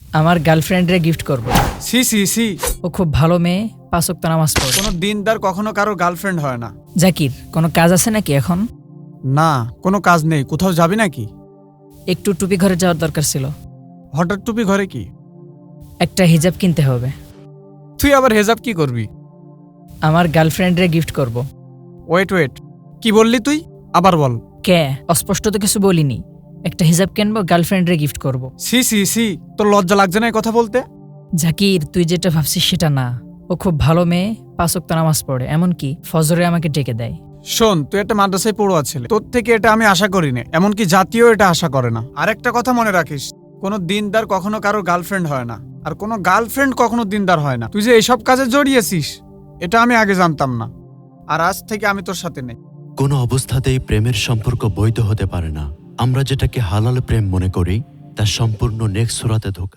আমার গার্লফ্রেন্ডরে গিফট করব। C C C ও খুব ভালো মেয়ে, 5 ওয়াক্ত নামাজ পড়ে। কোনো দিনদার কখনো কারো গার্লফ্রেন্ড হয় না। জাকির, কোনো কাজ আছে নাকি এখন? না, কোনো কাজ নেই। কোথাও যাবি নাকি? একটু টুপি ঘরে যাওয়ার দরকার ছিল। হঠাৎ টুপি ঘরে কি? একটা হিজাব কিনতে হবে। তুই আবার হেজাব কি করবি? আমার গার্লফ্রেন্ডরে গিফট করব। ওয়েট ওয়েট, কি বললি তুই? আবার বল। কে, অস্পষ্ট তো কিছু বলিনি। একটা হিজাব কিনবো, গার্লফ্রেন্ডরে গিফট করব। সি সি সি, তোর লজ্জা লাগছে না এই কথা বলতে? জাকির, তুই যেটা ভাবছিস সেটা না। ও খুব ভালো মেয়ে, 5 ওয়াক্ত নামাজ পড়ে, এমনকি ফজরে আমাকে ডেকে দেয়। শোন, তুই একটা মাদ্রাসায় পড়ুয়া ছেলে, তোর থেকে এটা আমি আশা করি না, এমনকি জাতীয় এটা আশা করে না। আর একটা কথা মনে রাখিস, কোনো দিনদার কখনো কারো গার্লফ্রেন্ড হয় না, আর কোনো গার্লফ্রেন্ড কখনো দিনদার হয় না। তুই যে এইসব কাজে জড়িয়েছিস, এটা আমি আগে জানতাম না, আর আজ থেকে আমি তোর সাথে নেই। কোনো অবস্থাতেই প্রেমের সম্পর্ক বৈধ হতে পারে না। আমরা যেটাকে হালাল প্রেম মনে করি তা সম্পূর্ণ নেক্সট সূরাতে ধোঁকা।